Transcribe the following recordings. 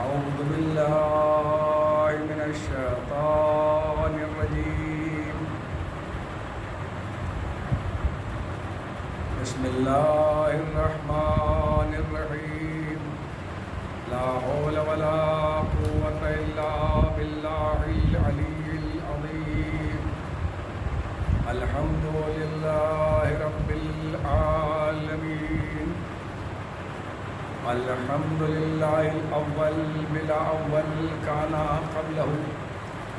أعوذ بالله من الشيطان الرجيم. بسم الله الرحمن الرحيم. لا حول ولا قوة إلا بالله العلي العظيم. الحمد لله رب العالمين. الحمد لله الأول بلا أول كان قبله،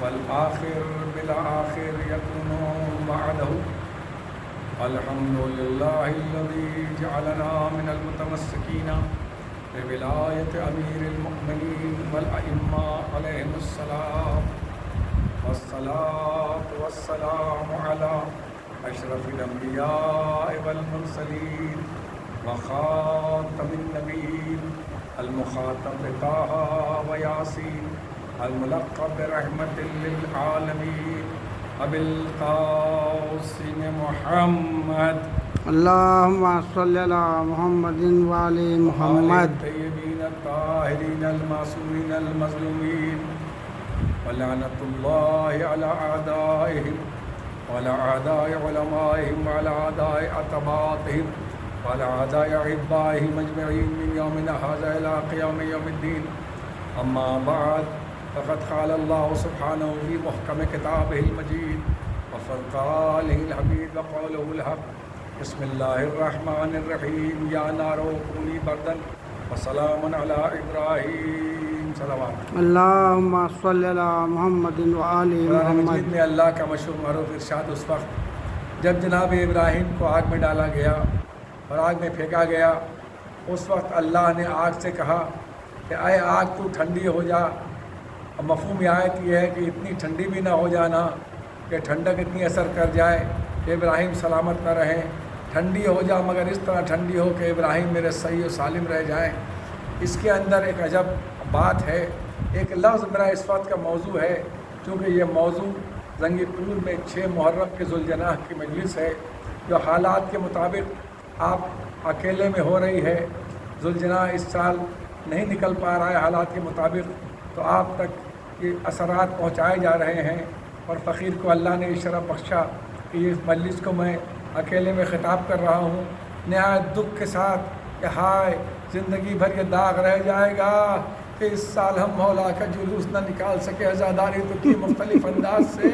والآخر بلا آخر يكون بعده. الحمد لله الذي جعلنا من المتمسكين بولاية أمير المؤمنين والأئمة عليهم السلام، والصلاة والسلام على أشرف الأنبياء والمرسلين وخاتم النبيين المخاطب بطه وياسين الملقب برحمة للعالمين أبي القاسم محمد. اللهم صل على محمد وآل محمد. الطيبين الطاهرين المعصومين المظلومين، ولعنة الله على أعدائهم وعلى أعداء علمائهم وعلى أعداء أتباعهم وعلى أعداء أحبائهم أجمعين من يومنا هذا إلى قيام يوم الدين. أما بعد، فقد قال الله سبحانه في محكم كتابه المجيد وفرقانه الحميد وقوله الحق. بسم الله الرحمن الرحيم. يا نار كوني بردا وسلام على إبراهيم. صلوات. اللهم صل على محمد وآل قرآن محمد. مجید میں اللہ کا مشہور معروف ارشاد اس وقت جب جناب ابراہیم کو آگ میں ڈالا گیا اور آگ میں پھینکا گیا، اس وقت اللہ نے آگ سے کہا کہ اے آگ تو ٹھنڈی ہو جا. اب مفہوم آیت یہ ہے کہ اتنی ٹھنڈی بھی نہ ہو جانا کہ ٹھنڈک اتنی اثر کر جائے کہ ابراہیم سلامت نہ رہیں. ٹھنڈی ہو جا مگر اس طرح ٹھنڈی ہو کہ ابراہیم میرے صحیح و سالم رہ جائیں. اس کے اندر ایک عجب بات ہے. ایک لفظ میرا اس وقت کا موضوع ہے، چونکہ یہ موضوع زنگی پور میں 6 محرم کے ذوالجناح کی مجلس ہے جو حالات کے مطابق آپ اکیلے میں ہو رہی ہے. ذوالجناح اس سال نہیں نکل پا رہا ہے حالات کے مطابق، تو آپ تک یہ اثرات پہنچائے جا رہے ہیں. اور فقیر کو اللہ نے اس شرف بخشا کہ اس مجلس کو میں اکیلے میں خطاب کر رہا ہوں نہایت دکھ کے ساتھ کہ ہائے زندگی بھر یہ داغ رہ جائے گا کہ اس سال ہم مولا کا جلوس نہ نکال سکے. عزاداری تو کی مختلف انداز سے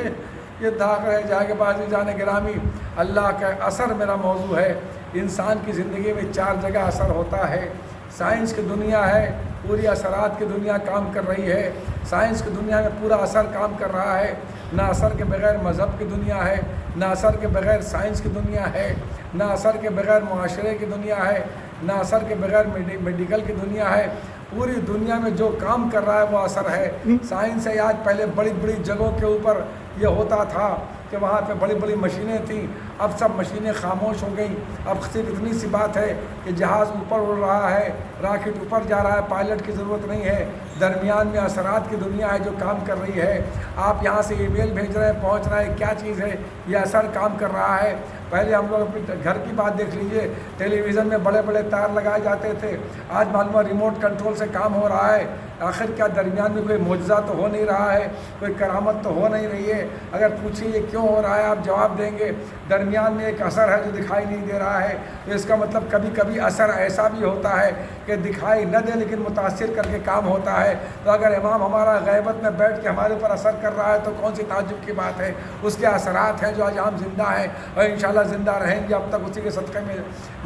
یہ داغ رہ جائے گا. بازی جان گرامی، اللہ کا اثر میرا موضوع ہے. انسان کی زندگی میں 4 جگہ اثر ہوتا ہے. سائنس کی دنیا ہے، پوری اثرات کی دنیا کام کر رہی ہے. سائنس کی دنیا میں پورا اثر کام کر رہا ہے. نہ اثر کے بغیر مذہب کی دنیا ہے، نہ اثر کے بغیر سائنس کی دنیا ہے، نہ اثر کے بغیر معاشرے کی دنیا ہے، نہ اثر کے بغیر میڈیکل کی دنیا ہے. پوری دنیا میں جو کام کر رہا ہے وہ اثر ہے. سائنس ہے. آج پہلے بڑی بڑی جگہوں کے اوپر یہ ہوتا تھا کہ وہاں پہ بڑی بڑی مشینیں تھیں، اب سب مشینیں خاموش ہو گئیں. اب صرف اتنی سی بات ہے کہ جہاز اوپر اڑ رہا ہے، راکٹ اوپر جا رہا ہے، پائلٹ کی ضرورت نہیں ہے. درمیان میں اثرات کی دنیا ہے جو کام کر رہی ہے. آپ یہاں سے ای میل بھیج رہے ہیں، پہنچ رہا ہے، کیا چیز ہے؟ یہ اثر کام کر رہا ہے. پہلے ہم لوگ اپنے گھر کی بات دیکھ لیجئے، ٹیلی ویژن میں بڑے بڑے تار لگائے جاتے تھے. آج معلوم ہے ریموٹ کنٹرول سے کام ہو رہا ہے. آخر کیا درمیان میں کوئی معجزہ تو ہو نہیں رہا ہے، کوئی کرامت تو ہو نہیں رہی ہے؟ اگر پوچھیں یہ کیوں ہو رہا ہے، آپ جواب دیں گے درمیان میں ایک اثر ہے جو دکھائی نہیں دے رہا ہے. تو اس کا مطلب کبھی کبھی اثر ایسا بھی ہوتا ہے کہ دکھائی نہ دے لیکن متاثر کر کے کام ہوتا ہے. تو اگر امام ہمارا غیبت میں بیٹھ کے ہمارے اوپر اثر کر رہا ہے تو کون سی تعجب کی بات ہے؟ اس کے اثرات ہیں جو آج ہم زندہ ہیں اور انشاءاللہ زندہ رہیں گے. اب تک اسی کے صدقے میں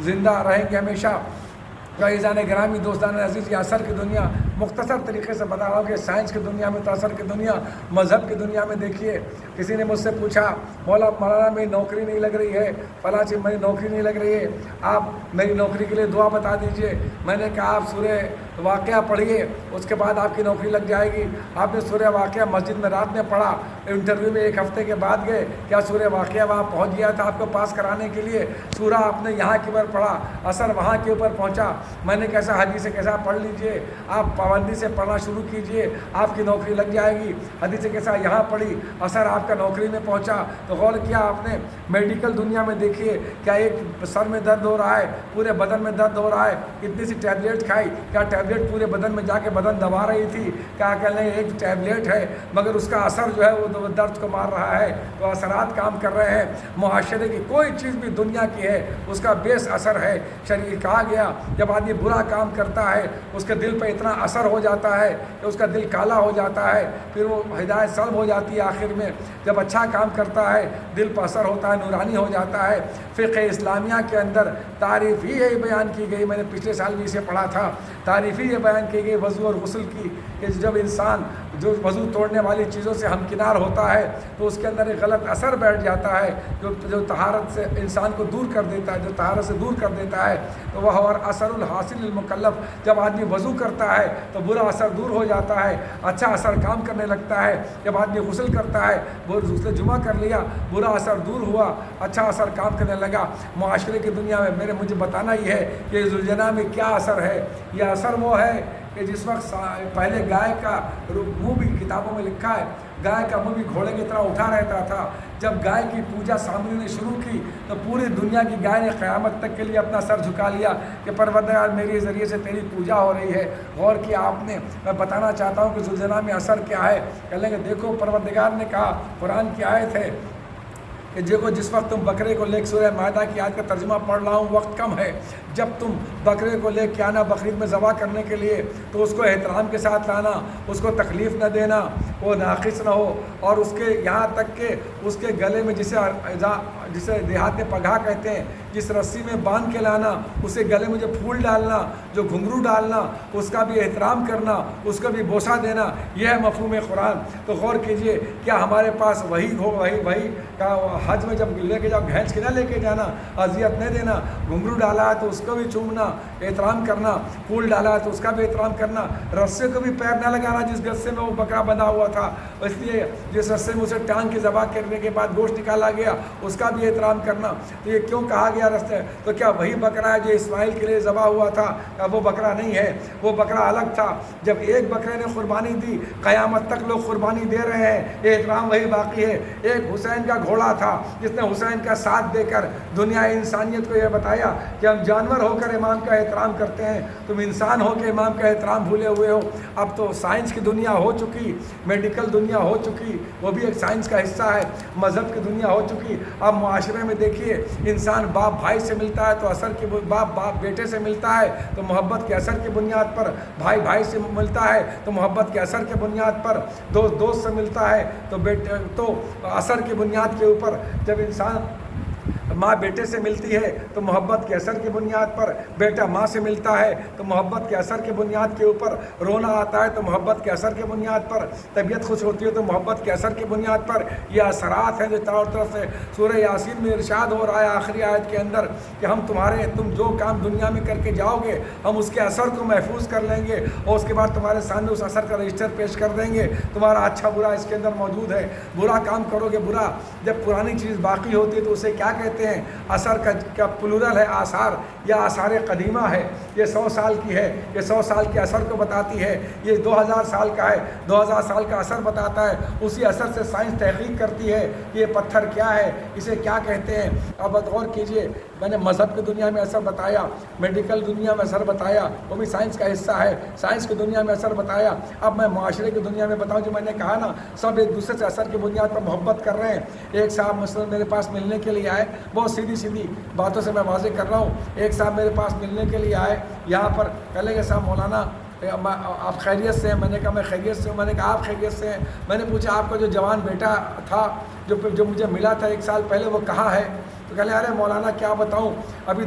زندہ رہیں گے ہمیشہ. عزیزان گرامی، دوستان عزیز، یہ اثر کی دنیا مختصر طریقے سے بتا رہا ہوں کہ سائنس کی دنیا میں تو اثر کی دنیا، مذہب کی دنیا میں دیکھیے. کسی نے مجھ سے پوچھا مولانا میری نوکری نہیں لگ رہی ہے، فلاں چیز میری نوکری نہیں لگ رہی ہے، آپ میری نوکری کے لیے دعا بتا دیجئے. میں نے کہا آپ سورہ واقعہ پڑھیے، اس کے بعد آپ کی نوکری لگ جائے گی. آپ نے سورہ واقعہ مسجد میں رات میں پڑھا انٹرویو میں 1 ہفتے کے بعد گئے، کیا سورہ واقعہ وہاں پہنچ گیا تھا آپ کو پاس کرانے کے لیے؟ سورہ آپ نے یہاں کے اوپر پڑھا، اثر وہاں کے اوپر پہنچا۔ میں نے کیسا حدیث کیسا پڑھ لیجئے، آپ پابندی سے پڑھنا شروع کیجئے، آپ کی نوکری لگ جائے گی۔ حدیث کیسا یہاں پڑھی، اثر آپ کا نوکری میں پہنچا۔ تو غور کیا آپ نے؟ میڈیکل دنیا میں دیکھیے، کیا ایک سر میں درد ہو رہا ہے، پورے بدن میں درد ہو رہا ہے، کتنی سی ٹیبلیٹ کھائی، کیا ٹیبلیٹ پورے بدن میں جا کے بدن دبا رہی تھی؟ کیا کہہ لیں ایک ٹیبلیٹ ہے مگر اس کا اثر جو ہے وہ درد کو مار رہا ہے، تو اثرات کام کر رہے ہیں۔ معاشرے کی کوئی چیز بھی دنیا کی ہے اس کا بیس اثر ہے۔ شریعہ کہا گیا جب آدمی برا کام کرتا ہے اس کے دل پہ اتنا اثر ہو جاتا ہے کہ اس کا دل کالا ہو جاتا ہے، پھر وہ ہدایت سلب ہو جاتی ہے آخر میں۔ جب اچھا کام کرتا ہے دل پر اثر ہوتا ہے، نورانی ہو جاتا ہے۔ فقہ اسلامیہ کے اندر تعریف ہی یہی بیان کی گئی، میں نے پچھلے سال بھی اسے پڑھا تھا، تعریف ہی یہ بیان کی گئی وضو اور غسل کی، کہ جب انسان جو وضو توڑنے والی چیزوں سے ہمکنار ہوتا ہے تو اس کے اندر ایک غلط اثر بیٹھ جاتا ہے جو طہارت سے انسان کو دور کر دیتا ہے، جو طہارت سے دور کر دیتا ہے۔ تو وہ اور اثر الحاصل المکلف، جب آدمی وضو کرتا ہے تو برا اثر دور ہو جاتا ہے، اچھا اثر کام کرنے لگتا ہے۔ جب آدمی غسل کرتا ہے، وہ غسل جمعہ کر لیا، برا اثر دور ہوا، اچھا اثر کام کرنے لگا۔ معاشرے کی دنیا میں مجھے بتانا ہی ہے کہ ذوالجناح میں کیا اثر ہے۔ یہ اثر وہ ہے کہ جس وقت پہلے گائے کا منہ بھی کتابوں میں لکھا ہے، گائے کا منہ بھی گھوڑے کی طرح اٹھا رہتا تھا۔ جب گائے کی پوجا سامنے نے شروع کی تو پوری دنیا کی گائے نے قیامت تک کے لیے اپنا سر جھکا لیا کہ پروردگار میرے ذریعے سے تیری پوجا ہو رہی ہے۔ غور کیا آپ نے؟ میں بتانا چاہتا ہوں کہ ذوالجناح میں اثر کیا ہے۔ کہہ لیں گے دیکھو پروردگار نے کہا، قرآن کی آیت ہے کہ دیکھو جس وقت تم بکرے کو لے کے، سورہ مائدہ کی آیت کا ترجمہ پڑھ رہا ہوں، وقت کم ہے، جب تم بکرے کو لے کے آنا بقرعید میں ذبح کرنے کے لیے تو اس کو احترام کے ساتھ لانا، اس کو تکلیف نہ دینا، وہ ناقص نہ ہو، اور اس کے یہاں تک کہ اس کے گلے میں جسے دیہات میں پگھا کہتے ہیں، جس رسی میں باندھ کے لانا، اسے گلے میں جو پھول ڈالنا، جو گھنگرو ڈالنا، اس کا بھی احترام کرنا، اس کو بھی بوسہ دینا، یہ ہے مفہوم قرآن۔ تو غور کیجئے، کیا ہمارے پاس وہی کا حج میں جب لے کے جاؤ، بھینس کے نہ لے کے جانا، اذیت نہیں دینا، گھنگرو ڈالا ہے تو اس کو بھی چومنا، احترام کرنا، پھول ڈالا ہے تو اس کا بھی احترام کرنا، رسے کو بھی پیر نہ لگانا جس رسے میں وہ بکرا بندھا ہوا تھا، اس لیے جس رسے میں اسے ٹانگ کے ذبح کرنے کے بعد گوشت نکالا گیا اس کا بھی احترام کرنا۔ تو یہ کیوں کہا گیا رستے؟ تو کیا وہی بکرا ہے جو اسماعیل کے لیے ذبح ہوا تھا؟ وہ بکرا نہیں ہے، وہ بکرا الگ تھا۔ جب ایک بکرے نے قربانی دی، قیامت تک لوگ قربانی دے رہے ہیں، احترام وہی باقی ہے۔ ایک حسین کا گھوڑا تھا جس نے حسین کا ساتھ دے کر دنیا انسانیت کو یہ بتایا کہ ہم جانور ہو کر امام کا احترام کرتے ہیں، تم انسان ہو کے امام کا احترام بھولے ہوئے ہو۔ اب تو سائنس کی دنیا ہو چکی، میڈیکل دنیا ہو چکی، وہ بھی ایک سائنس کا حصہ ہے، مذہب کی دنیا ہو چکی۔ اب معاشرے میں دیکھیے، انسان باپ بھائی سے ملتا ہے تو اثر کی باپ بیٹے سے ملتا ہے تو محبت کے اثر کی بنیاد پر، بھائی بھائی سے ملتا ہے تو محبت کے اثر کے بنیاد پر، دوست دوست سے ملتا ہے تو اثر کی بنیاد کے اوپر، جب انسان ماں بیٹے سے ملتی ہے تو محبت کے اثر کی بنیاد پر، بیٹا ماں سے ملتا ہے تو محبت کے اثر کی بنیاد کے اوپر، رونا آتا ہے تو محبت کے اثر کی بنیاد پر، طبیعت خوش ہوتی ہے تو محبت کے اثر کی بنیاد پر۔ یہ اثرات ہیں جو چاروں طرف سے سورہ یاسین میں ارشاد ہو رہا ہے آخری آیت کے اندر کہ تم جو کام دنیا میں کر کے جاؤ گے ہم اس کے اثر کو محفوظ کر لیں گے اور اس کے بعد تمہارے سامنے اس اثر کا رجسٹر پیش کر دیں گے، تمہارا اچھا برا اس کے اندر موجود ہے۔ برا کام کرو گے برا، جب پرانی چیز باقی ہوتی ہے تو اسے کیا کہتے ہیں؟ اثر کا پلورل ہے آثار، یا آثار قدیمہ ہے، یہ 100 سال کی ہے، یہ 100 سال کے اثر کو بتاتی ہے۔ یہ 2000 سال کا ہے، 2000 سال کا اثر بتاتا ہے۔ اسی اثر سے سائنس تحقیق کرتی ہے کہ یہ پتھر کیا ہے، اسے کیا کہتے ہیں۔ اب غور کیجئے، میں نے مذہب کی دنیا میں اثر بتایا، میڈیکل دنیا میں اثر بتایا، وہ بھی سائنس کا حصہ ہے، سائنس کی دنیا میں اثر بتایا۔ اب میں معاشرے کی دنیا میں بتاؤں، جو میں نے کہا نا، سب ایک دوسرے سے اثر کی بنیاد پر محبت کر رہے ہیں۔ ایک صاحب مثلاً میرے پاس ملنے کے لیے آئے، بہت سیدھی باتوں سے میں واضح کر رہا ہوں۔ ایک صاحب میرے پاس ملنے کے لیے آئے یہاں پر، کہنے لگے صاحب مولانا آپ خیریت سے ہیں؟ میں نے کہا میں خیریت سے ہوں۔ میں نے کہا آپ خیریت سے ہیں؟ میں نے پوچھا آپ کا جو جوان بیٹا تھا جو مجھے ملا تھا 1 سال پہلے، وہ کہاں ہے؟ تو کہنے ارے مولانا کیا بتاؤں، ابھی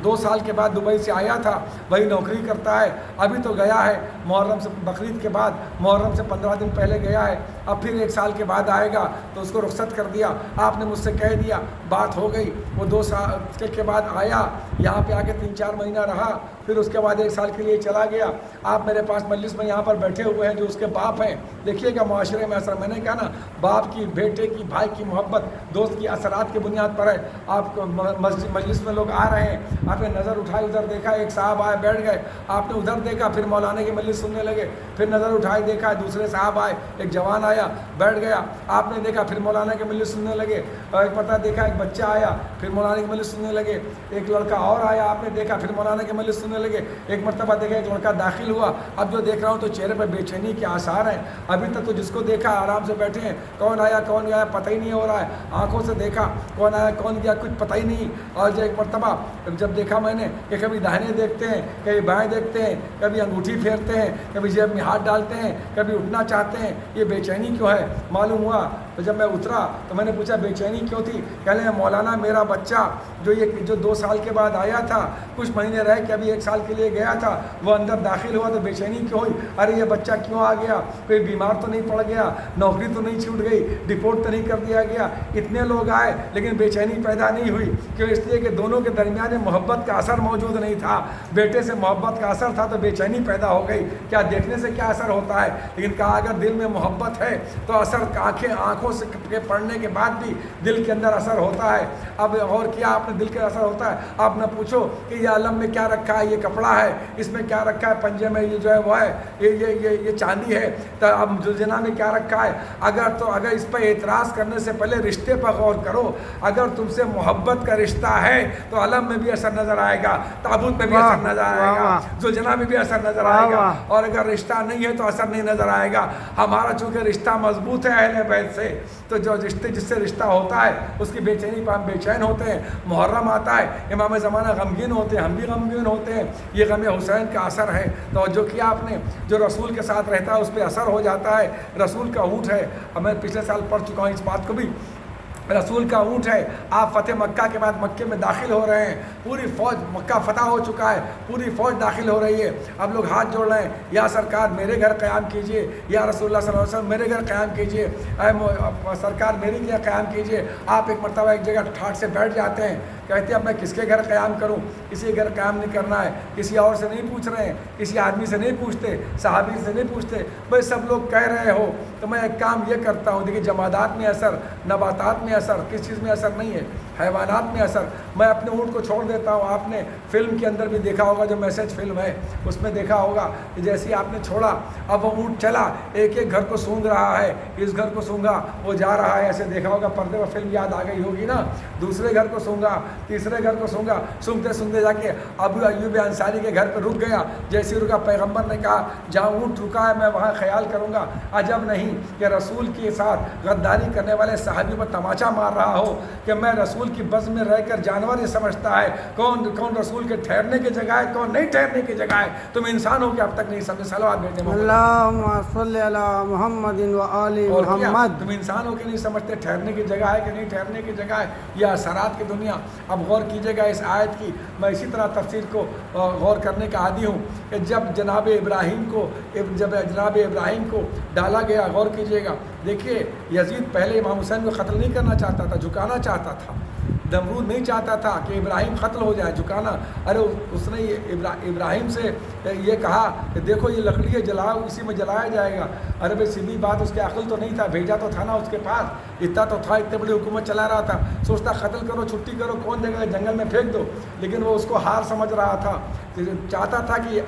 2 سال کے بعد دبئی سے آیا تھا، وہی نوکری کرتا ہے، ابھی تو گیا ہے محرم سے، بقرعید کے بعد محرم سے 15 دن پہلے گیا ہے، اب پھر 1 سال کے بعد آئے گا تو اس کو رخصت کر دیا. آپ نے مجھ سے کہہ دیا, بات ہو گئی. وہ 2 سال کے بعد آیا, یہاں پہ آ کے 3-4 مہینہ رہا, پھر اس کے بعد 1 سال کے لیے چلا گیا. آپ میرے پاس مجلس میں یہاں پر بیٹھے ہوئے ہیں جو اس کے باپ ہیں. دیکھیے گا معاشرے میں اثر, میں نے کہا نا باپ کی, بیٹے کی, بھائی کی محبت دوست کی اثرات کی بنیاد پر ہے. آپ کو مجلس میں لوگ آ رہے ہیں, آپ نے نظر اٹھائی, ادھر دیکھا, ایک صاحب آئے بیٹھ گئے, آپ نے ادھر دیکھا, پھر مولانا کی مجلس سننے لگے, پھر نظر اٹھائی دیکھا دوسرے صاحب آئے, ایک جوان آیا بیٹھ گیا, آپ نے دیکھا, پھر مولانا کی مجلس سننے لگے. ایک مرتبہ دیکھا ایک بچہ آیا, پھر مولانا کی مجلس سننے لگے. ایک لڑکا اور آیا, آپ نے دیکھا, پھر مولانا کی مجلس سننے لگے. ایک مرتبہ دیکھا ایک لڑکا داخل ہوا. اب جو دیکھ رہا ہوں تو چہرے پہ بے چینی کے آثار ہیں. ابھی تک تو جس کو دیکھا آرام سے بیٹھے ہیں, کون آیا کون گیا پتہ ہی نہیں ہو رہا ہے. آنکھوں سے دیکھا کون آیا کون گیا کچھ پتہ ہی نہیں. اور جو ایک مرتبہ جب دیکھا میں نے کہ کبھی داہنے دیکھتے ہیں, کبھی بائیں دیکھتے ہیں, کبھی انگوٹھی پھیرتے ہیں, کبھی جیب میں ہاتھ ڈالتے ہیں, کبھی اٹھنا چاہتے ہیں. یہ بے چینی کیوں ہے؟ معلوم ہوا تو جب میں اترا تو میں نے پوچھا بے چینی کیوں تھی؟ کہنے ہیں مولانا میرا بچہ جو 2 سال کے بعد آیا تھا, کچھ مہینے رہ کے ابھی 1 سال کے لیے گیا تھا, وہ اندر داخل ہوا تو بے چینی کیوں ہوئی؟ ارے یہ بچہ کیوں آ گیا؟ کوئی بیمار تو نہیں پڑ گیا, نوکری تو نہیں چھوٹ گئی, ڈپورٹ تو نہیں کر دیا گیا؟ اتنے لوگ آئے لیکن بے چینی پیدا نہیں ہوئی. کیوں؟ اس لیے کہ دونوں کے درمیان محبت کا اثر موجود نہیں تھا. بیٹے سے محبت کا اثر تھا تو بے چینی پیدا ہو گئی. کیا دیکھنے سے کیا اثر ہوتا ہے؟ لیکن کہا اگر دل میں محبت ہے تو اثر آنکھوں سے پڑھنے کے بعد بھی دل کے اندر اثر ہوتا ہے. اب اور کیا آپ نے دل کے اثر ہوتا ہے؟ آپ نہ پوچھو کہ یہ علم میں کیا رکھا ہے, یہ کپڑا ہے, اس میں کیا رکھا ہے, پنجے میں یہ جو ہے وہ ہے, یہ چاندی ہے, تو اب زلزلہ میں کیا رکھا ہے. اگر اس پہ اعتراض کرنے سے پہلے رشتے پر غور کرو. اگر تم سے محبت کا رشتہ ہے تو علم میں بھی اثر نظر آئے گا, تابوت میں بھی اثر نظر آئے گا, زلزلہ میں بھی اثر نظر آئے گا. اور اگر رشتہ نہیں ہے تو اثر نہیں نظر آئے گا. ہمارا چونکہ رشتہ مضبوط ہے اہل بیت سے, تو جو جس سے رشتہ ہوتا ہے اس کی بے چینی پر ہم بے چین ہوتے ہیں. محرم آتا ہے, امام زمانہ غمگین ہوتے ہیں, ہم بھی غمگین ہوتے ہیں. یہ غم حسین کا اثر ہے. تو جو کیا آپ نے, جو رسول کے ساتھ رہتا ہے اس پہ اثر ہو جاتا ہے. رسول کا اونٹ ہے, میں پچھلے سال پڑھ چکا ہوں اس بات کو بھی. رسول کا اونٹ ہے. آپ فتح مکہ کے بعد مکے میں داخل ہو رہے ہیں, پوری فوج, مکہ فتح ہو چکا ہے, پوری فوج داخل ہو رہی ہے. اب لوگ ہاتھ جوڑ رہے ہیں, یا سرکار میرے گھر قیام کیجئے, یا رسول اللہ صلی اللہ علیہ وسلم میرے گھر قیام کیجئے, اے سرکار میری گھر قیام کیجئے. آپ ایک مرتبہ ایک جگہ ٹھاٹ سے بیٹھ جاتے ہیں, کہتے ہیں اب میں کس کے گھر قیام کروں؟ کسی گھر قیام نہیں کرنا ہے. کسی اور سے نہیں پوچھ رہے ہیں, کسی آدمی سے نہیں پوچھتے, صحابی سے نہیں پوچھتے, بھائی سب لوگ کہہ رہے ہو تو میں ایک کام یہ کرتا ہوں. دیکھیے جمادات میں اثر, نباتات میں اثر, کس چیز میں اثر نہیں ہے, حیوانات میں اثر. میں اپنے اونٹ کو چھوڑ دیتا ہوں. آپ نے فلم کے اندر بھی دیکھا ہوگا, جو میسج فلم ہے اس میں دیکھا ہوگا کہ جیسے آپ نے چھوڑا, اب وہ اونٹ چلا, ایک ایک گھر کو سونگ رہا ہے, اس گھر کو سونگا, وہ جا رہا ہے, ایسے دیکھا ہوگا, پردے پر فلم یاد آ گئی ہوگی نا. دوسرے گھر کو سونگا, تیسرے گھر کو سونگا, سونگتے سونگتے جا کے ابو ایوب انصاری کے گھر پہ رک گیا. جیسے رکا, پیغمبر نے کہا جہاں اونٹ رکا ہے میں وہاں خیال کروں گا. عجب نہیں کہ رسول کے ساتھ غداری کرنے والے صحابی پر تماچا مار رہا ہو کہ میں رسول کی بزم میں رہ کر جانور یہ سمجھتا ہے کون رسول کے ٹھہرنے کی جگہ ہے, کون نہیں ٹھہرنے کی جگہ ہے. تم انسان ہو کہ اب تک نہیں سمجھے. صلوات بھیجتے ہیں اللہم صلی علی محمد و آل محمد. تم انسان ہو کہ نہیں سمجھتے ٹھہرنے کی جگہ ہے کہ نہیں ٹھہرنے کی جگہ ہے. یہ اثرات کی دنیا. اب غور کیجیے گا اس آیت کی. میں اسی طرح تفسیر کو غور کرنے کا عادی ہوں کہ جب جناب ابراہیم کو ڈالا گیا, غور کیجیے گا. دیکھیے یزید پہلے امام حسین کو قتل نہیں کرنا چاہتا تھا, جھکانا چاہتا تھا. نمرود نہیں چاہتا تھا کہ ابراہیم قتل ہو جائے, جھکانا. ارے اس نے ابراہیم سے یہ کہا کہ دیکھو یہ لکڑی ہے, جلاؤ, اسی میں جلایا جائے گا. ارے بھائی سیدھی بات, اس کے عقل تو نہیں تھا, بھیجا تو تھا نا اس کے پاس, اتنا تو تھا, اتنے بڑی حکومت چلا رہا تھا. سوچتا قتل کرو, چھٹی کرو, کون دے گا, جنگل میں پھینک دو. لیکن وہ اس کو ہار سمجھ رہا تھا, چاہتا تھا کہ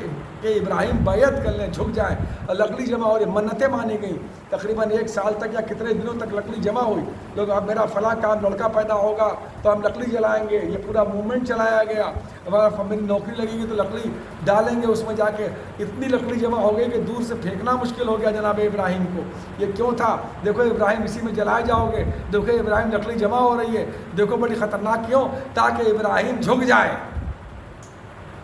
ابراہیم بیعت کر لیں, جھک جائیں. اور لکڑی جمع ہو رہی, منتیں مانی گئیں. تقریباً 1 سال تک یا کتنے دنوں تک لکڑی جمع ہوئی. لوگ اب میرا فلاں کام, لڑکا پیدا ہوگا تو ہم لکڑی جلائیں گے. یہ پورا موومنٹ چلایا گیا. ہمارا میری نوکری لگے گی تو لکڑی ڈالیں گے اس میں جا کے. اتنی لکڑی جمع ہو گئی کہ دور سے پھینکنا مشکل ہو گیا جناب ابراہیم کو. یہ کیوں تھا؟ دیکھو ابراہیم اسی میں جلائے جاؤ گے, دیکھو ابراہیم لکڑی جمع ہو رہی ہے, دیکھو بڑی خطرناک. کیوں؟ تاکہ ابراہیم جھک جائے.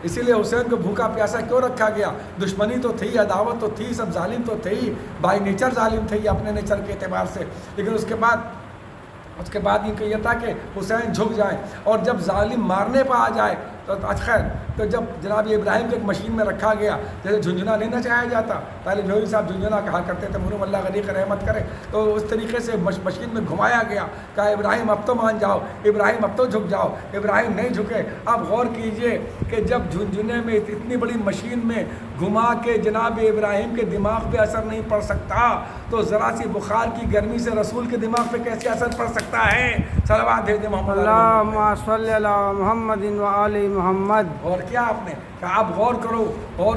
اسی لیے حسین کو بھوکا پیاسا کیوں رکھا گیا؟ دشمنی تو تھی, عداوت تو تھی, سب ظالم تو تھے ہی, بائی نیچر ظالم تھے اپنے نیچر کے اعتبار سے. لیکن اس کے بعد یہ تھا کہ حسین جھک جائیں. اور جب ظالم مارنے پہ آ جائے تو خیر تو جب جناب ابراہیم کو ایک مشین میں رکھا گیا، جیسے جھنجھنا نہیں نچایا جاتا، طالب جوہری صاحب جھنجھنا کہا کرتے تھے، مرحوم اللہ غنی رحمت کرے، تو اس طریقے سے مشین میں گھمایا گیا، کہا ابراہیم اب تو مان جاؤ، ابراہیم اب تو جھک جاؤ، ابراہیم نہیں جھکے۔ اب غور کیجئے کہ جب جھنجھنے میں اتنی بڑی مشین میں گھما کے جناب ابراہیم کے دماغ پہ اثر نہیں پڑ سکتا، تو ذرا سی بخار کی گرمی سے رسول کے دماغ پہ کیسے اثر پڑ سکتا ہے؟ صلوات بھیج دیں محمد اللہم صلی علی محمد و آل محمد۔ اور کیا آپ نے کہا، آپ غور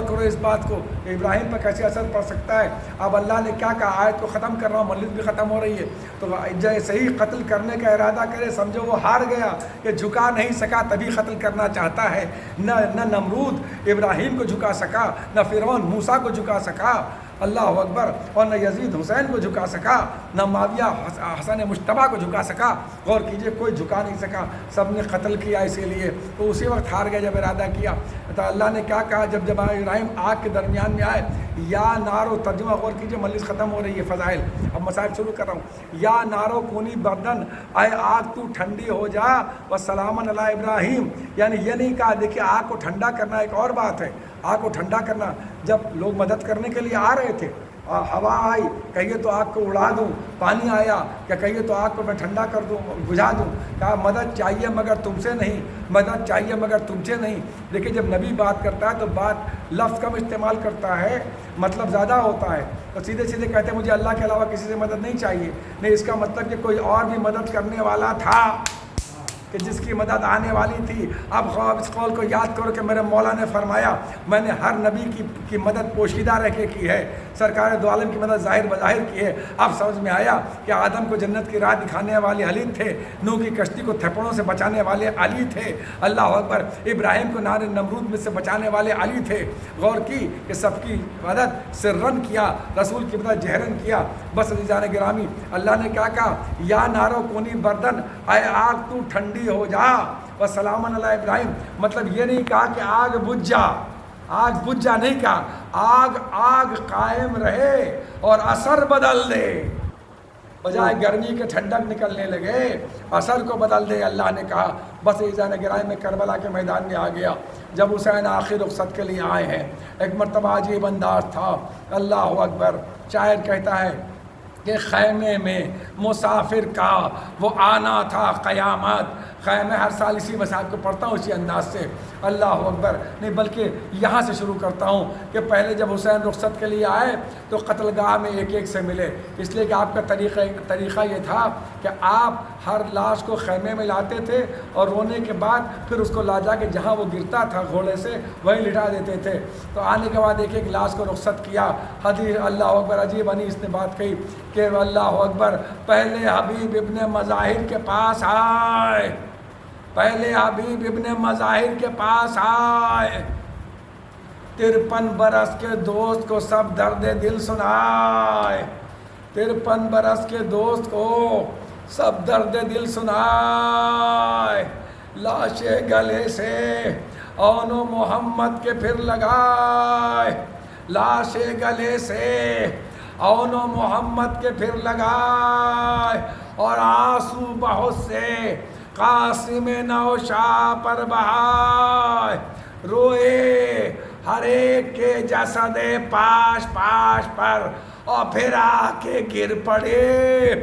کرو اس بات کو کہ ابراہیم پر کیسے اثر پڑ سکتا ہے۔ اب اللہ نے کیا کہا، آیت کو ختم کر رہا ہوں، مجلس بھی ختم ہو رہی ہے، تو جیسے ہی قتل کرنے کا ارادہ کرے سمجھو وہ ہار گیا، کہ جھکا نہیں سکا تبھی قتل کرنا چاہتا ہے۔ نہ نمرود ابراہیم کو جھکا سکا، نہ فرعون موسیٰ کو جھکا سکا، اللہ اکبر، اور نہ یزید حسین کو جھکا سکا، نہ معاویہ حسن مجتبیٰ کو جھکا سکا۔ غور کیجئے، کوئی جھکا نہیں سکا، سب نے قتل کیا اسی لیے، تو اسی وقت ہار گئے جب ارادہ کیا۔ تو اللہ نے کیا کہا جب ابراہیم آگ کے درمیان میں آئے، یا نارو، ترجمہ غور کیجئے، مجلس ختم ہو رہی ہے، فضائل اب مسائل شروع کر رہا ہوں۔ یا نارو کونی بردن، اے آگ تو ٹھنڈی ہو جا، وسلام علی ابراہیم، یعنی یہ نہیں کہا، دیکھیے آگ کو ٹھنڈا کرنا ایک اور بات ہے، آگ کو ٹھنڈا کرنا، جب لوگ مدد کرنے کے لیے آ رہے تھے، ہوا آئی، کہیے تو آگ کو اڑا دوں، پانی آیا کیا کہیے تو آگ کو میں ٹھنڈا کر دوں، بجھا دوں، کہا مدد چاہیے مگر تم سے نہیں، مدد چاہیے مگر تم سے نہیں۔ دیکھیے جب نبی بات کرتا ہے تو بات لفظ کم استعمال کرتا ہے، مطلب زیادہ ہوتا ہے، تو سیدھے سیدھے کہتے ہیں مجھے اللہ کے علاوہ کسی سے مدد نہیں چاہیے، نہیں اس کا مطلب کہ کوئی اور بھی مدد کرنے والا تھا، کہ جس کی مدد آنے والی تھی۔ اب اس قول کو یاد کرو کہ میرے مولا نے فرمایا، میں نے ہر نبی کی مدد پوشیدہ رہ کے کی ہے، سرکار دو عالم کی مدد ظاہر بظاہر کی ہے۔ اب سمجھ میں آیا کہ آدم کو جنت کی راہ دکھانے والے علی تھے، نوح کی کشتی کو تھپڑوں سے بچانے والے علی تھے، اللہ اکبر، ابراہیم کو نار نمرود میں سے بچانے والے علی تھے۔ غور کی کہ سب کی مدد سرن کیا، رسول کی مدد جہرن کیا۔ بس عزیزان گرامی، اللہ نے کیا کہا، یا نارو کونی بردن، اے آگ تو ٹھنڈی ہو جا، وسلام علی ابراہیم، مطلب یہ نہیں کہا کہ آگ بجھ جا، آگ بجھ جا نہیں کہا، آگ قائم رہے اور اثر بدل دے، بجائے گرمی کے ٹھنڈک نکلنے لگے، اثر کو بدل دے، اللہ نے کہا۔ بس عزیزان گرامی، میں کربلا کے میدان میں آ گیا، جب حسین آخر رخصت کے لیے آئے ہیں، ایک مرتبہ عجیب انداز تھا، اللہ اکبر، شاعر کہتا ہے کہ خیمے میں مسافر کا وہ آنا تھا قیامت۔ خیمے ہر سال اسی مسائل کو پڑھتا ہوں اسی انداز سے، اللہ اکبر، نہیں بلکہ یہاں سے شروع کرتا ہوں کہ پہلے جب حسین رخصت کے لیے آئے تو قتل گاہ میں ایک ایک سے ملے، اس لیے کہ آپ کا طریقہ یہ تھا کہ آپ ہر لاش کو خیمے میں لاتے تھے اور رونے کے بعد پھر اس کو لا جا کے جہاں وہ گرتا تھا گھوڑے سے وہیں لٹا دیتے تھے۔ تو آنے کے بعد ایک ایک لاش کو رخصت کیا۔ حدیث اللہ اکبر، عجیب انیس نے بات کہی کہ اللہ اکبر، پہلے حبیب ابن مظاہر کے پاس آئے، پہلے حبیب ابن مظاہر کے پاس آئے، 53 برس کے دوست کو سب درد دل سنائے، 53 برس کے دوست کو سب درد دل سنائے، لاش گلے سے اون و محمد کے پھر لگائے، لاش گلے سے اون و محمد کے پھر لگائے، اور آنسو بہت سے قاسم نوشا پر بہائے، روئے ہر ایک کے جسد پاش پاش پر، اور پھر آ کے گر پڑے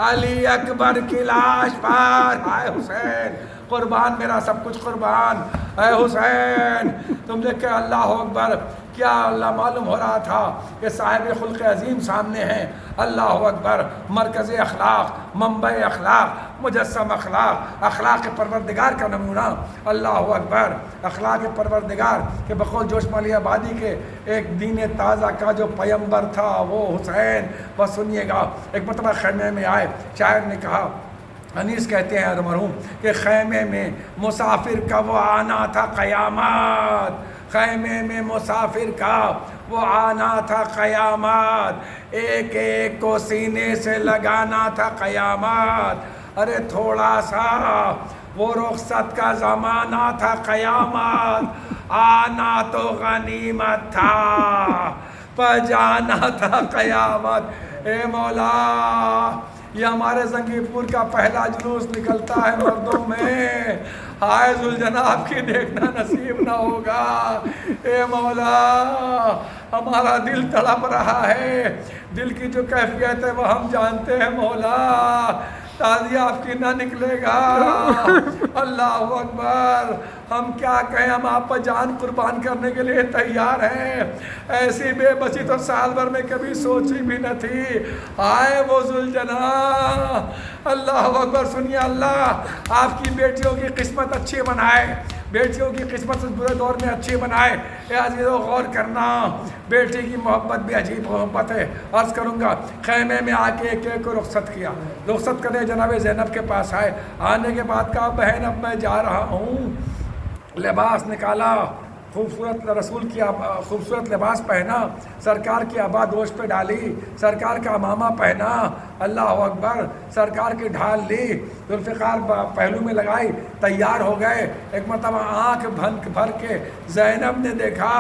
علی اکبر کی لاش پر۔ اے حسین قربان، میرا سب کچھ قربان، اے حسین تم دیکھ کے اللہ اکبر، کیا اللہ معلوم ہو رہا تھا کہ صاحب خلق عظیم سامنے ہیں، اللہ اکبر، مرکز اخلاق، منبع اخلاق، مجسم اخلاق، اخلاق پروردگار کا نمونہ، اللہ اکبر، اخلاق پروردگار کے بقول جوش مالی آبادی کے ایک دین تازہ کا جو پیمبر تھا وہ حسین۔ بس سنیے گا، ایک مرتبہ خیمے میں آئے، شاعر نے کہا، انیس کہتے ہیں مرحوم کہ خیمے میں مسافر کا وہ آنا تھا قیامت، خیمے میں مسافر کا وہ آنا تھا قیامت، ایک ایک کو سینے سے لگانا تھا قیامت، ارے تھوڑا سا وہ رخصت کا زمانہ تھا قیامت، آنا تو غنیمت تھا پر جانا تھا قیامت۔ اے مولا، یہ ہمارے زنگی پور کا پہلا جلوس نکلتا ہے مردوں میں، ہائے ذوالجناب کی دیکھنا نصیب نہ ہوگا۔ اے مولا ہمارا دل تڑپ رہا ہے، دل کی جو کیفیت ہے وہ ہم جانتے ہیں مولا، تعزیہ آپ کی نہ نکلے گا۔ اللہ اکبر، ہم کیا کہیں، ہم آپ پر جان قربان کرنے کے لیے تیار ہیں۔ ایسی بے بسی تو سال بھر میں کبھی سوچی بھی نہ تھی۔ آئے وہ ذوالجناب، اللہ اکبر۔ سنیے، اللہ آپ کی بیٹیوں کی قسمت اچھی بنائے، بیٹیوں کی قسمت اس برے دور میں اچھی بنائے۔ اے عزیزو غور کرنا، بیٹی کی محبت بھی عجیب محبت ہے۔ عرض کروں گا، خیمے میں آ کے ایک ایک کو رخصت کیا، رخصت کرنے جناب زینب کے پاس آئے، آنے کے بعد کہا بہن اب میں جا رہا ہوں۔ لباس نکالا، خوبصورت رسول کی خوبصورت لباس پہنا، سرکار کی عبا دوش پہ ڈالی، سرکار کا امامہ پہنا، اللہ اکبر، سرکار کی ڈھال لی، ذوالفقار پہلو میں لگائی، تیار ہو گئے۔ ایک مرتبہ آنکھ بھر کے زینب نے دیکھا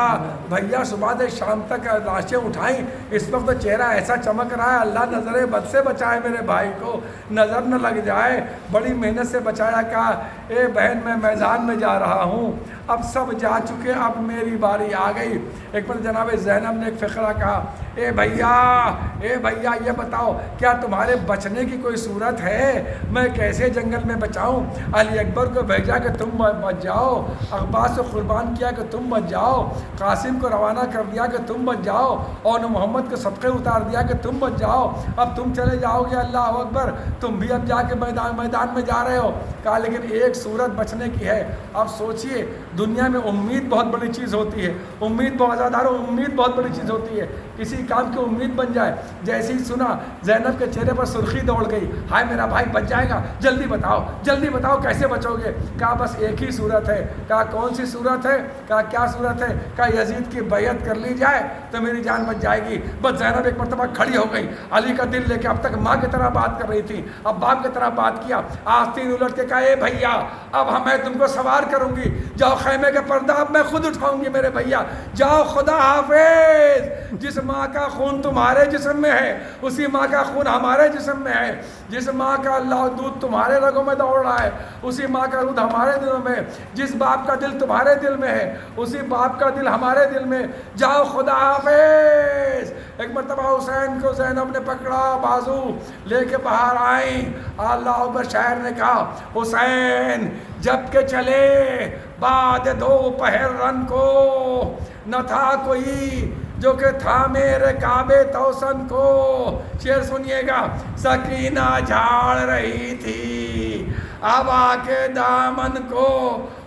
بھیا صبح سے شام تک لاشیں اٹھائیں، اس وقت چہرہ ایسا چمک رہا ہے، اللہ نظر بد سے بچائے میرے بھائی کو، نظر نہ لگ جائے، بڑی محنت سے بچایا۔ کہا اے بہن میں میدان میں جا رہا ہوں، اب سب جا چکے، اب میری باری آ گئی۔ ایک بار جناب زینب نے ایک فقرہ کہا، اے بھیا یہ بتاؤ کیا تمہارے بچنے کی کوئی صورت ہے؟ میں کیسے جنگل میں بچاؤں؟ علی اکبر کو بھیجا کہ تم بچ جاؤ، عباس کو قربان کیا کہ تم بچ جاؤ، قاسم کو روانہ کر دیا کہ تم بچ جاؤ، اور محمد کو صدقے اتار دیا کہ تم بچ جاؤ، اب تم چلے جاؤ گے، اللہ اکبر، تم بھی اب جا کے میدان میں جا رہے ہو۔ کہا لیکن ایک صورت بچنے کی ہے۔ اب سوچئے، دنیا میں امید بہت بڑی چیز ہوتی ہے، امید بہت زیادہ، امید بہت بڑی چیز ہوتی ہے، کسی کام کی امید بن جائے۔ جیسے ہی سنا، زینب کے چہرے پر سرخی دوڑ گئی، ہائے میرا بھائی بچ جائے گا، جلدی بتاؤ کیسے بچو گے؟ کہا بس ایک ہی صورت ہے۔ کہا کون سی صورت ہے؟ کہا کیا صورت ہے؟ کہا یزید کی بیعت کر لی جائے تو میری جان بچ جائے گی۔ بس زینب ایک مرتبہ کھڑی ہو گئی، علی کا دل لے کے، اب تک ماں کی طرح بات کر رہی تھی، اب باپ کی طرح بات کیا، آستین الٹ کے کہا اے بھیا اب میں تم کو سوار کروں گی، جاؤ خیمے کا پردہ اب میں خود اٹھاؤں گی میرے بھیا، جاؤ خدا حافظ۔ جس ماں کا خون تمہارے جسم میں ہے اسی ماں کا خون ہمارے جسم میں ہے، جس ماں کا اللہ دودھ تمہارے رگوں میں دوڑ رہا ہے اسی ماں کا دودھ ہمارے دلوں میں، جس باپ کا دل تمہارے دل میں ہے اسی باپ کا دل ہمارے دل میں، جاؤ خدا حافظ۔ ایک مرتبہ حسین کو زینب نے پکڑا، بازو لے کے باہر آئیں، اللہ اکبر، شاعر نے کہا حسین جب کہ چلے بعد دوپہر رن کو، نہ تھا کوئی جو کہ تھا میرے کعبے توسن کو۔ شعر سنیے گا، سکینہ جھاڑ رہی تھی عبا کے دامن کو،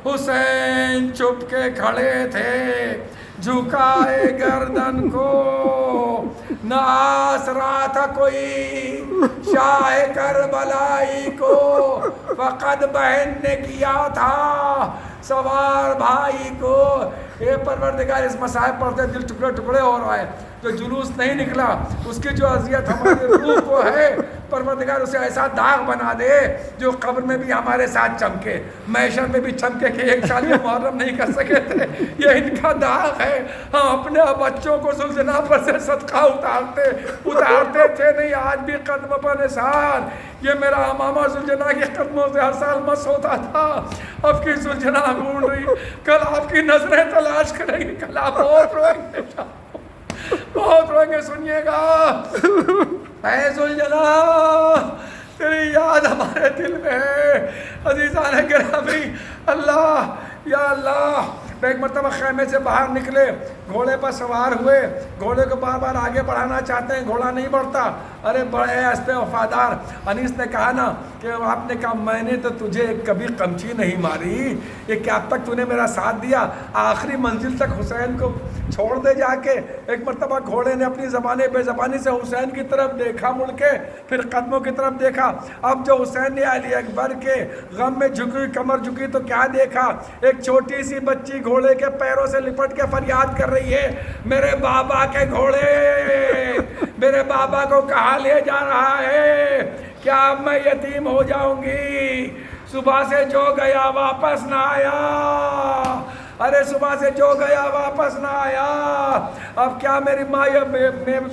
حسین چپ کے کھڑے تھے جھکائے گردن کو، نہ آسرا تھا کوئی شاہ کربلائی کو، فقط بہن نے کیا تھا سوار بھائی کو۔ اے پروردگار، اس مصائب پڑھتے دل ٹکڑے ٹکڑے ہو رہا ہے، جو جلوس نہیں نکلا اس کی جو اذیت ہماری روح کو ہے، پروردگار اسے ایسا داغ بنا دے جو قبر میں بھی ہمارے ساتھ چمکے، محشر میں بھی چمکے، کہ ایک سال یہ محرم نہیں کر سکے تھے، یہ ان کا داغ ہے۔ ہم اپنے بچوں کو ذوالجناب پر سے صدقہ اتارتے تھے نہیں، آج بھی قدم پر نثار، یہ میرا امامہ ذوالجناب کے قدموں سے ہر سال مس ہوتا تھا، اب کی ذوالجناب ڈھونڈ رہی، کل آپ کی نظریں تلاش کریں گی، کل آپ بہت روئیں گے، سنیے گا، اے ذوالجلال تیری یاد ہمارے دل میں ہے، عزیزان گرامی، اللہ یا اللہ۔ ایک مرتبہ خیمے سے باہر نکلے، گھوڑے پر سوار ہوئے، گھوڑے کو بار بار آگے بڑھانا چاہتے ہیں، گھوڑا نہیں بڑھتا، ارے بڑے اس پہ وفادار۔ انیس نے کہا نا کہ آپ نے کہا میں نے تو تجھے کبھی قمچی نہیں ماری، یہ کیا اب تک تو نے میرا ساتھ دیا، آخری منزل تک حسین کو چھوڑ دے جا کے۔ ایک مرتبہ گھوڑے نے اپنی بے زبانی سے حسین کی طرف دیکھا، مڑ کے پھر قدموں کی طرف دیکھا، اب جو حسین نے علی اکبر کے غم میں جھکی، کمر جھکی تو کیا دیکھا، ایک چھوٹی سی بچی گھوڑے کے پیروں سے لپٹ کے فریاد کر رہی ہے، میرے بابا کے گھوڑے، میرے بابا کو کہاں لے جا رہا ہے، کیا اب میں یتیم ہو جاؤں گی، صبح سے جو گیا واپس نہ آیا، ارے صبح سے جو گیا واپس نہ آیا، اب کیا میری ماں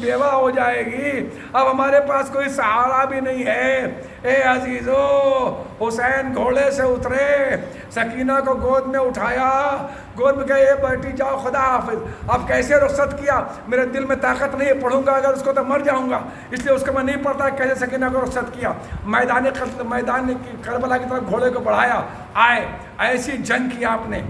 بیوہ ہو جائے گی، اب ہمارے پاس کوئی سہارا بھی نہیں ہے۔ اے عزیزو، حسین گھوڑے سے اترے، سکینہ کو گود میں اٹھایا، گود میں کہے اے بیٹی جاؤ خدا حافظ۔ اب کیسے رخصت کیا؟ میرے دل میں طاقت نہیں ہے، پڑھوں گا اگر اس کو تو مر جاؤں گا، اس لیے اس کو میں نہیں پڑھتا کیسے سکینہ کو رخصت کیا۔ میدان کربلا کی طرف گھوڑے کو بڑھایا، آئے، ایسی جنگ کی آپ نے،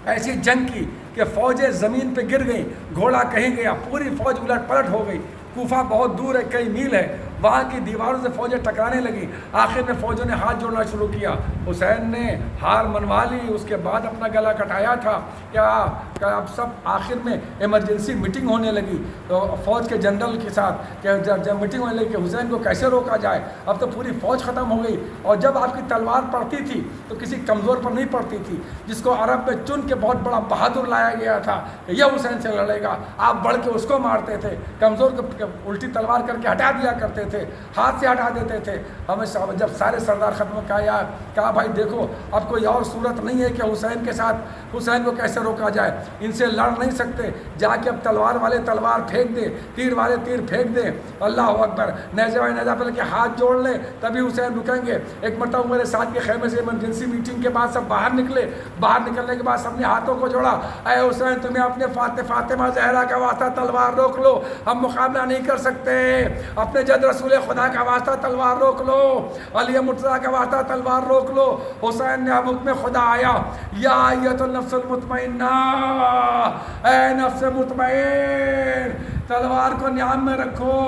ایسی جنگ کی کہ فوجیں زمین پہ گر گئیں، گھوڑا کہیں گیا، پوری فوج الٹ پلٹ ہو گئی۔ کوفہ بہت دور ہے، کئی میل ہے، وہاں کی دیواروں سے فوجیں ٹکرانے لگیں۔ آخر میں فوجوں نے ہاتھ جوڑنا شروع کیا، حسین نے ہار منوا لی، اس کے بعد اپنا گلا کٹایا تھا کہ اب سب آخر میں ایمرجنسی میٹنگ ہونے لگی تو فوج کے جنرل کے ساتھ کہ جب میٹنگ ہونے لگی کہ حسین کو کیسے روکا جائے، اب تو پوری فوج ختم ہو گئی، اور جب آپ کی تلوار پڑتی تھی تو کسی کمزور پر نہیں پڑتی تھی، جس کو عرب میں چن کے بہت بڑا بہادر لایا گیا تھا کہ یہ حسین سے لڑے گا، آپ بڑھ کے اس کو مارتے تھے، کمزور کو الٹی تلوار کر کے ہٹا دیا کرتے تھے، ہاتھ سے ہٹا دیتے تھے۔ ہمیں جب سارے سردار ختم کہا بھائی دیکھو اب کوئی اور صورت نہیں ہے کہ حسین کے ساتھ، حسین کو کیسے روکا جائے، ان سے لڑ نہیں سکتے، جا کے اب تلوار والے تلوار پھینک دیں، تیر والے تیر پھینک دیں، اللہ اکبر، نیزے والے نیزہ پہلے کے ہاتھ جوڑ لیں تبھی حسین رکیں گے۔ ایک مرتبہ میرے ساتھ کے خیمے سے ایمرجنسی میٹنگ کے بعد سب باہر نکلے، باہر نکلنے کے بعد سب نے ہاتھوں کو جوڑا، اے حسین تمہیں اپنے فاطمہ زہرا کا واسطہ تلوار روک لو، ہم مقابلہ نہیں کر سکتے، اپنے جد رسول خدا کا واسطہ تلوار روک لو، علی مرتضیٰ کا واسطہ تلوار روک لو۔ حسین نے حکم خدا آیا، یا ایت النفس المطمئنہ، اے نفس مطمئن، تلوار کو نیام میں رکھو،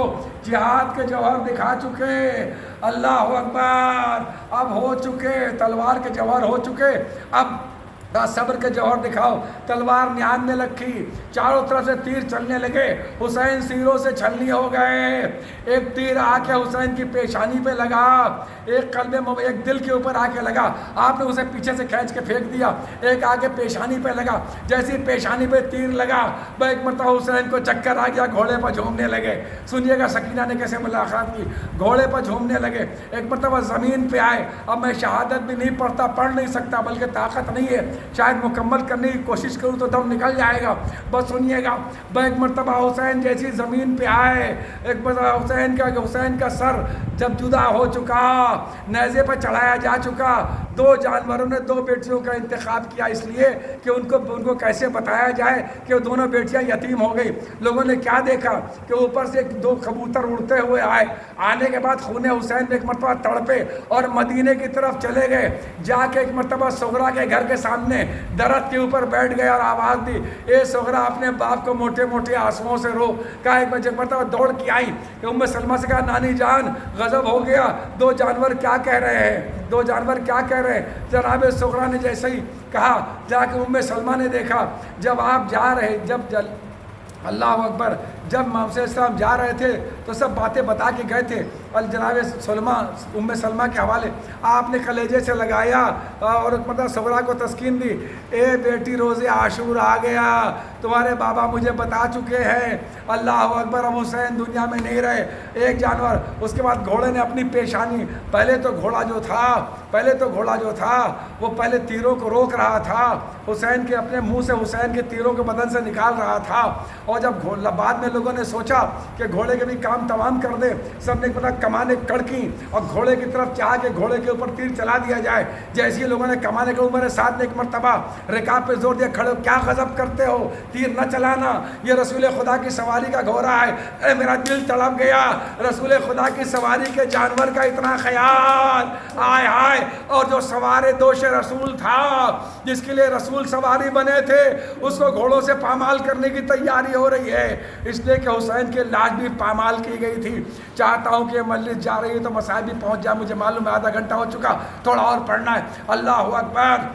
جہاد کے جوہر دکھا چکے، اللہ اکبر، اب ہو چکے، تلوار کے جوہر ہو چکے، اب صبر کے جوہر دکھاؤ۔ تلوار نیام میں رکھی، چاروں طرف سے تیر چلنے لگے، حسین سیروں سے چھلنی ہو گئے، ایک تیر آ کے حسین کی پیشانی پہ لگا، ایک دل کے اوپر آ کے لگا، آپ نے اسے پیچھے سے کھینچ کے پھینک دیا، ایک آ کے پیشانی پہ لگا، جیسی پیشانی پہ تیر لگا ایک مرتبہ حسین کو چکر آ گیا، گھوڑے پر جھومنے لگے۔ سنیے گا سکینہ نے کیسے ملاقات کی، گھوڑے پر جھومنے لگے، ایک مرتبہ زمین پہ آئے، اب میں شہادت بھی نہیں پڑھتا، پڑھ نہیں سکتا، بلکہ طاقت نہیں ہے، شاید مکمل کرنے کی کوشش کروں تو دم نکل جائے گا، بس سنیے گا۔ ایک مرتبہ حسین جیسی زمین پہ آئے، ایک مرتبہ حسین کا سر جب جدا ہو چکا، نیزے پہ چڑھایا جا چکا، دو جانوروں نے دو بیٹیوں کا انتخاب کیا اس لیے کہ ان کو کیسے بتایا جائے کہ وہ دونوں بیٹیاں یتیم ہو گئی۔ لوگوں نے کیا دیکھا کہ اوپر سے دو کبوتر اڑتے ہوئے آئے، آنے کے بعد خون حسین میں ایک مرتبہ تڑپے اور مدینے کی طرف چلے گئے، جا کے ایک مرتبہ صغرا کے گھر کے سامنے درخت کے اوپر بیٹھ گئے اور آواز دی، اے صغرا اپنے باپ کو موٹے موٹے آنسوؤں سے رو۔ کہا ایک مرتبہ دوڑ کے آئی کہ ام سلمہ سے کہا نانی جان غضب ہو گیا، دو جانور کیا کہہ رہے ہیں، دو جانور کیا کہہ رہے ہیں۔ جناب صغرا نے جیسے ہی کہا، جا کے ام سلمہ نے دیکھا، جب آپ جا رہے اللہ اکبر، جب امام صلی اللہ علیہ وسلم جا رہے تھے تو سب باتیں بتا کے گئے تھے، اور جناب ام سلمہ کے حوالے آپ نے کلیجے سے لگایا اور مطلب صغرا کو تسکین دی، اے بیٹی روز عاشور آ گیا، تمہارے بابا مجھے بتا چکے ہیں، اللہ اکبر، اب حسین دنیا میں نہیں رہے۔ ایک جانور، اس کے بعد گھوڑے نے اپنی پیشانی، پہلے تو گھوڑا جو تھا وہ پہلے تیروں کو روک رہا تھا، حسین کے اپنے منہ سے حسین کے تیروں کو بدن سے نکال رہا تھا، اور جب بعد میں لوگوں نے سوچا کہ گھوڑے کے بھی کام تمام کر دے، سب نے پتہ کمانے کڑکی اور گھوڑے کی طرف چاہ کے گھوڑے کے اوپر تیر چلا دیا جائے۔ جیسے ہی لوگوں نے کمانے کے عمر ساتھ نے ایک مرتبہ رکاب پہ زور دیا، کھڑے ہو، کیا غضب کرتے ہو، تیر نہ چلانا، یہ رسول خدا کی سواری کا گھوڑا ہے۔ اے میرا دل تڑپ گیا، رسول خدا کی سواری کے جانور کا اتنا خیال، آئے ہائے، اور جو سوار دوش رسول تھا، جس کے لیے رسول سواری بنے تھے، اس کو گھوڑوں سے پامال کرنے کی تیاری ہو رہی ہے، اس لیے کہ حسین کی لاش بھی پامال کی گئی تھی۔ چاہتا ہوں کہ مجلس جا رہی ہے تو مسائل بھی پہنچ جائے، مجھے معلوم ہے آدھا گھنٹہ ہو چکا، تھوڑا اور پڑھنا ہے۔ اللہ اکبر،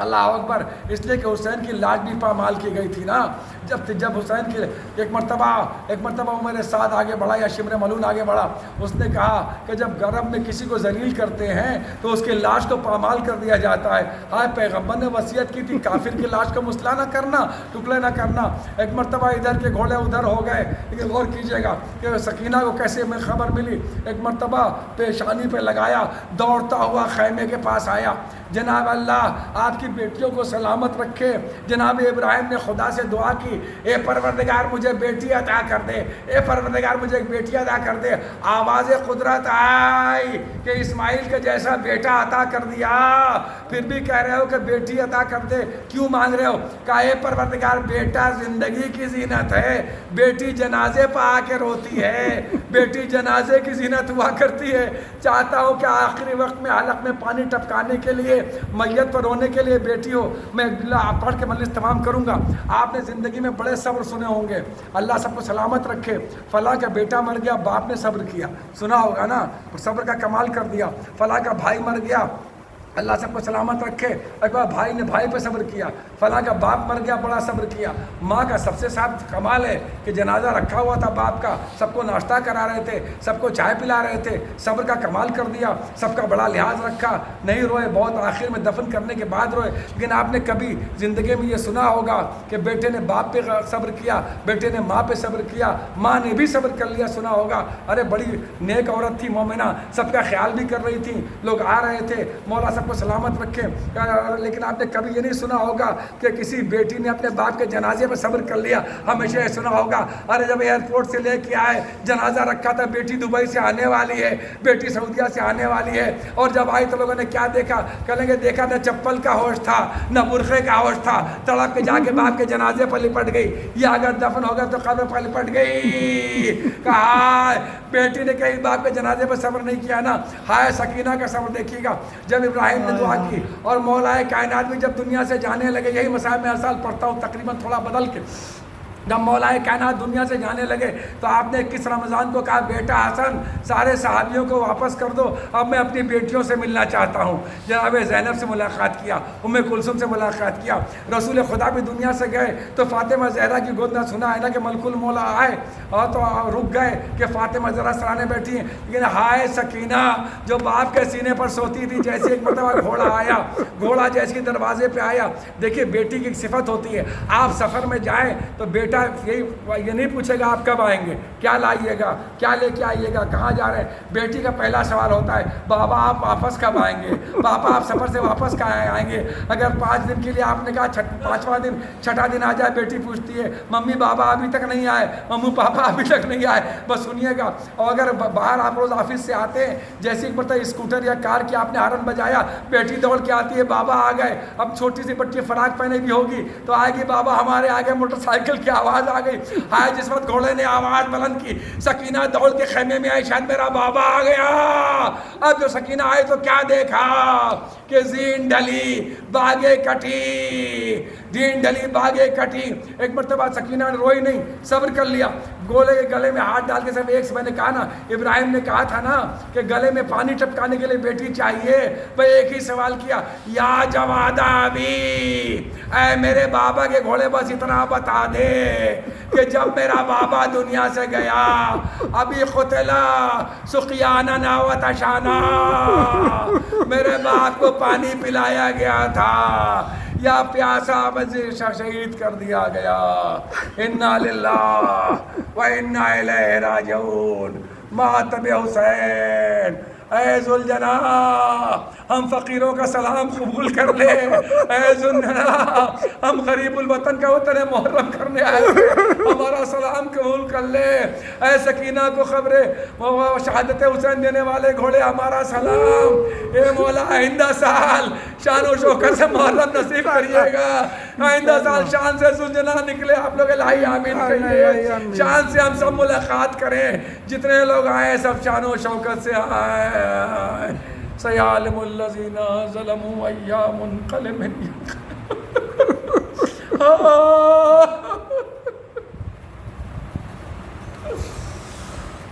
اللہ اکبر، اس لیے کہ حسین کی لاش بھی پامال کی گئی تھی نا۔ جب حسین کی ایک مرتبہ عمر سعد آگے بڑھا یا شمر ملون آگے بڑھا، اس نے کہا کہ جب غرب میں کسی کو ذلیل کرتے ہیں تو اس کی لاش کو پامال کر دیا جاتا ہے۔ ہائے، پیغمبر نے وصیت کی تھی کافر کی لاش کو مسئلہ نہ کرنا، ٹکڑے نہ کرنا۔ ایک مرتبہ ادھر کے گھوڑے ادھر ہو گئے، لیکن غور کیجیے گا کہ سکینہ کو کیسے میں خبر ملی، ایک مرتبہ پیشانی پہ لگایا، دوڑتا ہوا خیمے کے پاس آیا، جناب اللہ آپ کی بیٹیوں کو سلامت رکھے۔ جناب ابراہیم نے خدا سے دعا کی، اے پروردگار مجھے بیٹی عطا کر دے، اے پروردگار مجھے ایک بیٹی عطا کر دے۔ آواز قدرت آئی کہ اسماعیل کے جیسا بیٹا عطا کر دیا، پھر بھی کہہ رہے ہو کہ بیٹی عطا کر دے، کیوں مانگ رہے ہو؟ کہا اے پروردگار بیٹا زندگی کی زینت ہے، بیٹی جنازے پہ آ کے روتی ہے، بیٹی جنازے کی زینت ہوا کرتی ہے، چاہتا ہوں کہ آخری وقت میں حلق میں پانی ٹپکانے کے لیے، میت پر رونے کے لیے بیٹی ہو۔ میں پڑھ کے مجلس تمام کروں گا۔ آپ نے زندگی میں بڑے صبر سنے ہوں گے، اللہ سب کو سلامت رکھے۔ فلاں کا بیٹا مر گیا، باپ نے صبر کیا، سنا ہوگا نا، صبر کا کمال کر دیا۔ فلاں کا بھائی مر گیا، اللہ سب کو سلامت رکھے، ایک بار بھائی نے بھائی پہ صبر کیا۔ فلاں کا باپ مر گیا، بڑا صبر کیا۔ ماں کا سب سے ساتھ کمال ہے کہ جنازہ رکھا ہوا تھا باپ کا، سب کو ناشتہ کرا رہے تھے، سب کو چائے پلا رہے تھے، صبر کا کمال کر دیا، سب کا بڑا لحاظ رکھا، نہیں روئے، بہت آخر میں دفن کرنے کے بعد روئے۔ لیکن آپ نے کبھی زندگی میں یہ سنا ہوگا کہ بیٹے نے باپ پہ صبر کیا، بیٹے نے ماں پہ صبر کیا، ماں نے بھی صبر کر لیا، سنا ہوگا؟ ارے بڑی نیک عورت تھی، مومنہ، سب کا خیال بھی کر رہی تھی، لوگ آ رہے تھے، مولا سب کو سلامت رکھے۔ لیکن آپ نے کبھی یہ نہیں سنا ہوگا کہ کسی بیٹی نے اپنے باپ کے جنازے پر صبر کر لیا۔ ہمیشہ یہ سنا ہوگا، ارے جب ایئرپورٹ سے لے کے آئے، جنازہ رکھا تھا، بیٹی دبئی سے آنے والی ہے، بیٹی سعودیہ سے آنے والی ہے، اور جب آئی تو لوگوں نے کیا دیکھا؟ کہیں گے دیکھا نہ چپل کا ہوش تھا نہ برقعے کا ہوش تھا، تڑپ کے جا کے باپ کے جنازے پر لپٹ گئی، یا اگر دفن ہوگا تو قبر پر لپٹ گئی۔ کہا بیٹی نے کہیں باپ کے جنازے پر صبر نہیں کیا نا، ہائے سکینہ کا صبر دیکھیے گا۔ جب ابراہیم نے دعا کی اور مولا کائنات بھی جب دنیا سے جانے لگے، یہی مسائل میں ہر سال پڑھتا ہوں تقریباً تھوڑا بدل کے، جب مولا کائنات دنیا سے جانے لگے تو آپ نے 21 رمضان کو کہا بیٹا حسن سارے صحابیوں کو واپس کر دو، اب میں اپنی بیٹیوں سے ملنا چاہتا ہوں۔ جناب زینب سے ملاقات کیا، ام کلثوم سے ملاقات کیا۔ رسول خدا بھی دنیا سے گئے تو فاطمہ زہرا کی گود میں سنا ہے نا کہ ملک المولا آئے اور تو رک گئے کہ فاطمہ ذرا سرانے بیٹھی ہیں، لیکن ہائے سکینہ جو باپ کے سینے پر سوتی تھی، جیسے ایک مرتبہ گھوڑا آیا، گھوڑا جیسے دروازے پہ آیا، دیکھیے بیٹی کی ایک صفت ہوتی ہے، آپ سفر میں جائیں تو بیٹا یہ نہیں پوچھے گا آپ کب آئیں گے، کیا لائیے گا، کیا لے کے آئیے گا، کہاں جا رہے ہیں۔ بیٹی کا پہلا سوال ہوتا ہے بابا آپ واپس کب آئیں گے، پاپا آپ سفر سے واپس کہاں آئیں گے۔ اگر 5 دن کے لیے آپ نے کہا 5واں دن 6ٹھا دن آ جائے، بیٹی پوچھتی ہے ممی بابا ابھی تک نہیں آئے، ممو پاپا ابھی تک نہیں آئے، بس سنیے گا۔ اور اگر باہر آپ روز آفس سے آتے ہیں، جیسے ایک مرتبہ اسکوٹر یا کار کی آپ نے ہارن بجایا، بیٹی دوڑ کے آتی ہے بابا آ گئے، اب چھوٹی سی بچی فراق پہنے بھی ہوگی تو آئے گی بابا ہمارے آگے موٹر سائیکل کی آواز آ گئی، ہائے جس وقت گھوڑے نے آواز بلند کی، سکینہ دوڑ کے خیمے میں آئی، شاید میرا بابا آ گیا۔ اب جو سکینہ آئی تو کیا دیکھا کہ زین ڈلی باغے کٹی، دین ڈلی باغے کٹی۔ ایک مرتبہ سکینہ نے روئی نہیں، صبر کر لیا، گولے کے گلے میں ہاتھ ڈال کے صرف ایک سے میں نے کہا نا، ابراہیم نے کہا تھا نا کہ گلے میں پانی ٹپکانے کے لیے بیٹی چاہیے، میں ایک ہی سوال کیا، یا جوادہ ابی، اے میرے بابا کے گھوڑے بس اتنا بتا دے کہ جب میرا بابا دنیا سے گیا ابھی قتلا سقیانا و تشانا، میرے باپ کو پانی پلایا گیا تھا یا پیاسا شہید کر دیا گیا۔ انا للہ و انا الیہ راجعون۔ ماتم حسین، اے ذوالجناح ہم فقیروں کا سلام قبول کر لے، اے ذوالجناح ہم غریب الوطن کا وطن محرم کرنے آئے، ہمارا سلام قبول کر لے، اے سکینہ کو خبر شہادت حسین دینے والے گھوڑے ہمارا سلام، اے مولا آئندہ سال شان و شوکت سے محرم نصیب کریے گا، آئندہ سال شان سے ذوالجناح نکلے، آپ لوگ الہی آمین کہیے، شان سے ہم سب ملاقات کریں، جتنے لوگ آئے سب شان و شوکت سے آئے۔ سیعلم الذین ظلموا ایام منقلب